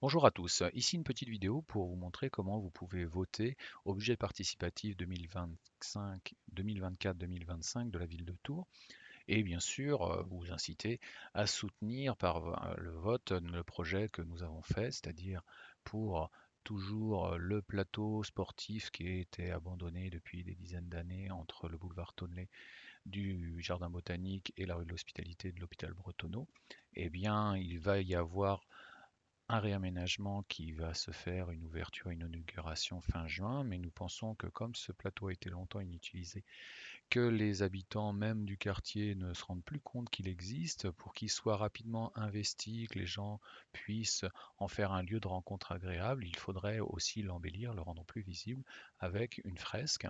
Bonjour à tous, ici une petite vidéo pour vous montrer comment vous pouvez voter au budget participatif 2025, 2024-2025 de la ville de Tours et bien sûr vous inciter à soutenir par le vote le projet que nous avons fait, c'est-à-dire pour toujours le plateau sportif qui a été abandonné depuis des dizaines d'années entre le boulevard Tonlé du Jardin botanique et la rue de l'Hospitalité de l'hôpital Bretonneau. Eh bien, il va y avoir un réaménagement qui va se faire, une ouverture, une inauguration fin juin, mais nous pensons que comme ce plateau a été longtemps inutilisé, que les habitants même du quartier ne se rendent plus compte qu'il existe, pour qu'il soit rapidement investi, que les gens puissent en faire un lieu de rencontre agréable, il faudrait aussi l'embellir, le rendre plus visible avec une fresque,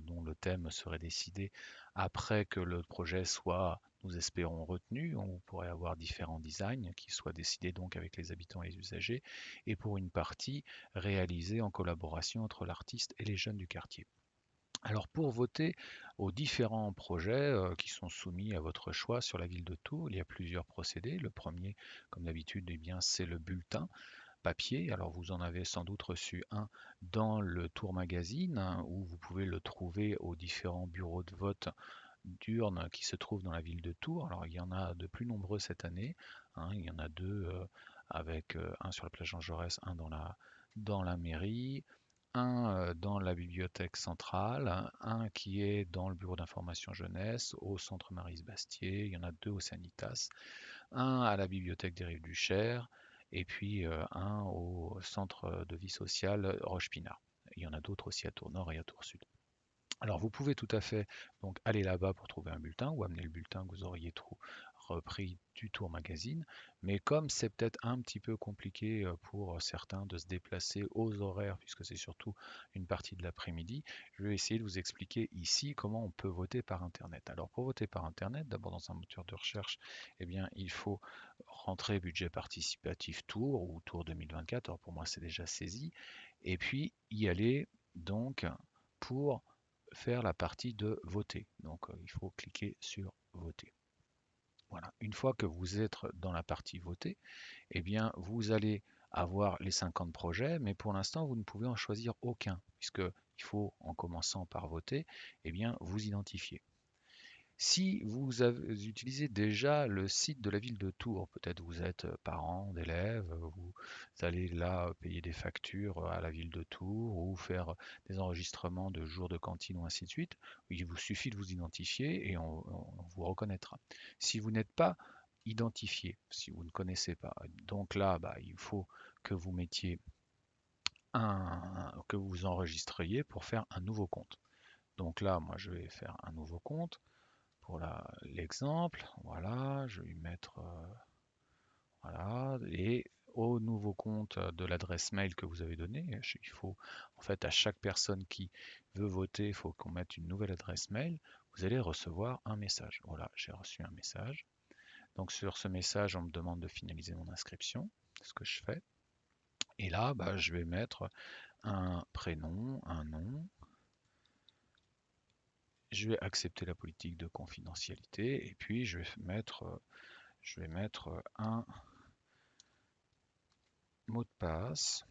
dont le thème serait décidé après que le projet soit, nous espérons, retenu. On pourrait avoir différents designs qui soient décidés donc avec les habitants et les usagers, et pour une partie réalisée en collaboration entre l'artiste et les jeunes du quartier. Alors pour voter aux différents projets qui sont soumis à votre choix sur la ville de Tours, il y a plusieurs procédés. Le premier, comme d'habitude, eh bien, c'est le bulletin papier. Alors vous en avez sans doute reçu un dans le Tour Magazine, hein, où vous pouvez le trouver aux différents bureaux de vote d'urnes qui se trouvent dans la ville de Tours. Alors il y en a de plus nombreux cette année, hein. Il y en a deux avec un sur la place Jean Jaurès, un dans la mairie, un dans la bibliothèque centrale, un qui est dans le bureau d'information jeunesse au centre Marise Bastier, il y en a deux au Sanitas, un à la bibliothèque des Rives du Cher, et puis un au centre de vie sociale Roche-Pinard. Il y en a d'autres aussi à Tours Nord et à Tours Sud. Alors vous pouvez tout à fait donc aller là-bas pour trouver un bulletin ou amener le bulletin que vous auriez repris du Tour Magazine, mais comme c'est peut-être un petit peu compliqué pour certains de se déplacer aux horaires, puisque c'est surtout une partie de l'après-midi, je vais essayer de vous expliquer ici comment on peut voter par Internet. Alors pour voter par Internet, d'abord dans un moteur de recherche, eh bien il faut rentrer budget participatif Tour ou Tour 2024, alors pour moi c'est déjà saisi, et puis y aller donc pour faire la partie de voter. Donc il faut cliquer sur voter. Voilà. Une fois que vous êtes dans la partie voter, eh bien vous allez avoir les 50 projets, mais pour l'instant vous ne pouvez en choisir aucun, puisque il faut, en commençant par voter, eh bien vous identifier. Si vous utilisez déjà le site de la ville de Tours, peut-être vous êtes parent d'élèves, vous allez là payer des factures à la ville de Tours ou faire des enregistrements de jours de cantine ou ainsi de suite, il vous suffit de vous identifier et on vous reconnaîtra. Si vous n'êtes pas identifié, si vous ne connaissez pas, donc là, bah, il faut que vous mettiez que vous vous enregistriez pour faire un nouveau compte. Donc là, moi, je vais faire un nouveau compte pour l'exemple. Voilà, je vais lui mettre voilà, et au nouveau compte de l'adresse mail que vous avez donné, il faut en fait à chaque personne qui veut voter, il faut qu'on mette une nouvelle adresse mail. Vous allez recevoir un message. Voilà, j'ai reçu un message. Donc sur ce message, on me demande de finaliser mon inscription, c'est ce que je fais. Et là, bah, je vais mettre un prénom, un nom. Je vais accepter la politique de confidentialité et puis je vais mettre un mot de passe,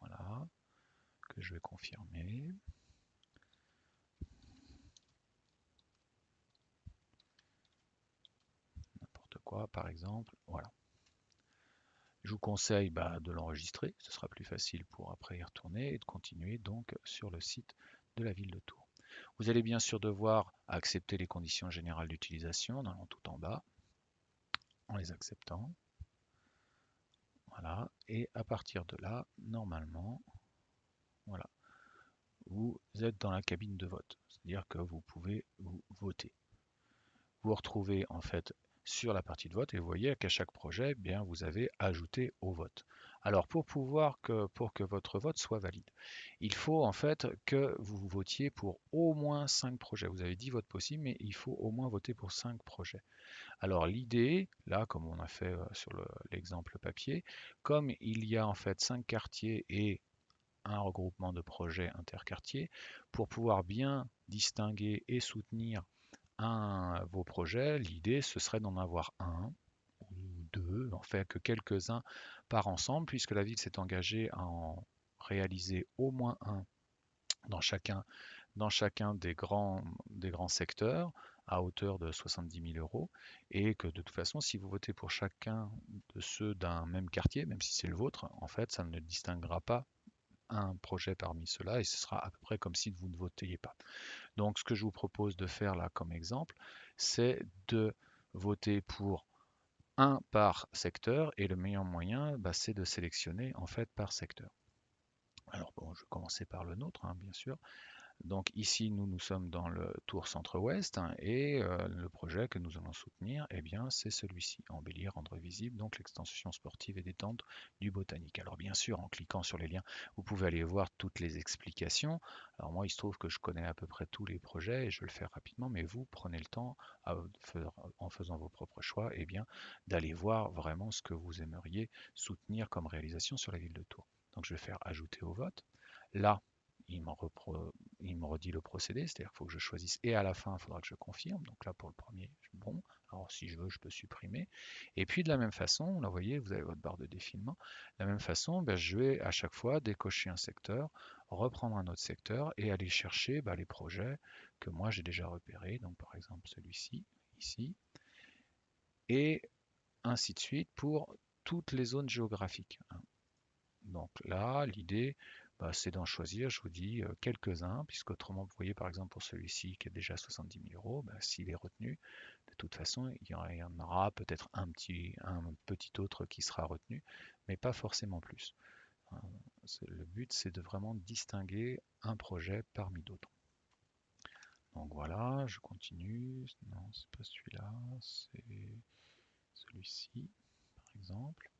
voilà, que je vais confirmer. N'importe quoi, par exemple. Voilà. Je vous conseille de l'enregistrer, ce sera plus facile pour après y retourner et de continuer donc sur le site de la ville de Tours. Vous allez bien sûr devoir accepter les conditions générales d'utilisation en allant tout en bas, en les acceptant. Voilà. Et à partir de là, normalement, voilà, vous êtes dans la cabine de vote. C'est-à-dire que vous pouvez vous voter. Vous retrouvez en fait sur la partie de vote et vous voyez qu'à chaque projet, eh bien, vous avez ajouté au vote. Alors pour que votre vote soit valide, il faut en fait que vous votiez pour au moins 5 projets. Vous avez 10 votes possibles, mais il faut au moins voter pour 5 projets. Alors l'idée, là comme on a fait sur l'exemple papier, comme il y a en fait 5 quartiers et un regroupement de projets interquartiers, pour pouvoir bien distinguer et soutenir vos projets, l'idée ce serait d'en avoir un ou deux, en fait que quelques-uns par ensemble, puisque la ville s'est engagée à en réaliser au moins un dans chacun des grands secteurs à hauteur de 70 000 euros, et que de toute façon, si vous votez pour chacun de ceux d'un même quartier, même si c'est le vôtre, en fait, ça ne distinguera pas un projet parmi ceux-là, et ce sera à peu près comme si vous ne votiez pas. Donc, ce que je vous propose de faire là comme exemple, c'est de voter pour un par secteur, et le meilleur moyen, bah, c'est de sélectionner en fait par secteur. Alors bon, je vais commencer par le nôtre, hein, bien sûr. Donc ici, nous sommes dans le Tour Centre-Ouest, hein, et le projet que nous allons soutenir, eh bien, c'est celui-ci, embellir, rendre visible, donc l'extension sportive et détente du Botanique. Alors bien sûr, en cliquant sur les liens, vous pouvez aller voir toutes les explications. Alors moi, il se trouve que je connais à peu près tous les projets et je vais le faire rapidement, mais vous prenez le temps, en faisant vos propres choix, eh bien, d'aller voir vraiment ce que vous aimeriez soutenir comme réalisation sur la ville de Tours. Donc je vais faire ajouter au vote. Là, il il me redit le procédé, c'est-à-dire qu'il faut que je choisisse et à la fin, il faudra que je confirme. Donc là, pour le premier, bon. Alors si je veux, je peux supprimer. Et puis de la même façon, là, vous voyez, vous avez votre barre de défilement. De la même façon, ben, je vais à chaque fois décocher un secteur, reprendre un autre secteur et aller chercher les projets que moi j'ai déjà repérés. Donc par exemple celui-ci, ici, et ainsi de suite pour toutes les zones géographiques, hein. Donc là, l'idée, c'est d'en choisir, je vous dis, quelques-uns, puisque autrement, vous voyez par exemple pour celui-ci qui est déjà 70 000 euros, s'il est retenu, de toute façon, il y en aura peut-être un petit autre qui sera retenu, mais pas forcément plus. Hein. Le but, c'est de vraiment distinguer un projet parmi d'autres. Donc voilà, je continue. Non, c'est pas celui-là, c'est celui-ci, par exemple.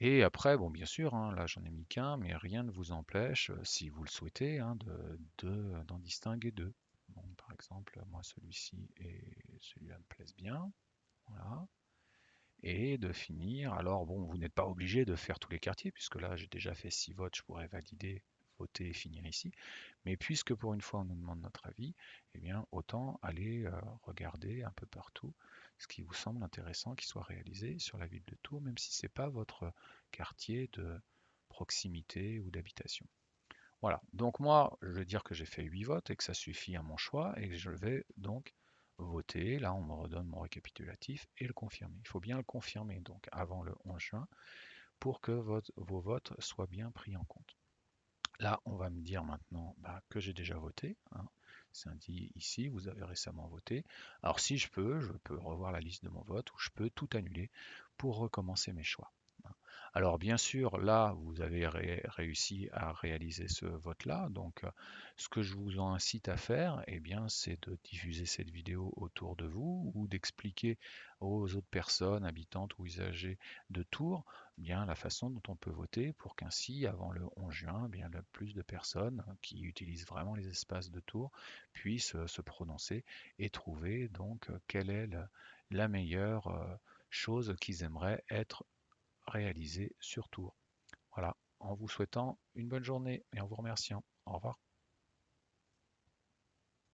Et après, bon, bien sûr, hein, là j'en ai mis qu'un, mais rien ne vous empêche, si vous le souhaitez, hein, d'en distinguer deux. Bon, par exemple, moi celui-ci et celui-là me plaisent bien. Voilà. Et de finir, alors bon, vous n'êtes pas obligé de faire tous les quartiers, puisque là j'ai déjà fait 6 votes, je pourrais valider, voter et finir ici. Mais puisque pour une fois on nous demande notre avis, eh bien autant aller regarder un peu partout ce qui vous semble intéressant qui soit réalisé sur la ville de Tours, même si ce n'est pas votre quartier de proximité ou d'habitation. Voilà, donc moi je vais dire que j'ai fait 8 votes et que ça suffit à mon choix et que je vais donc voter. Là on me redonne mon récapitulatif et le confirmer. Il faut bien le confirmer donc avant le 11 juin pour que vos votes soient bien pris en compte. Là, on va me dire maintenant que j'ai déjà voté, hein. C'est indiqué ici, vous avez récemment voté. Alors si je peux revoir la liste de mon vote ou je peux tout annuler pour recommencer mes choix, hein. Alors bien sûr, là, vous avez réussi à réaliser ce vote-là. Donc ce que je vous en incite à faire, eh bien, c'est de diffuser cette vidéo autour de vous ou d'expliquer aux autres personnes habitantes ou usagers de Tours bien la façon dont on peut voter pour qu'ainsi, avant le 11 juin, bien le plus de personnes qui utilisent vraiment les espaces de Tours puissent se prononcer et trouver donc quelle est la meilleure chose qu'ils aimeraient être réalisée sur Tours. Voilà, en vous souhaitant une bonne journée et en vous remerciant. Au revoir.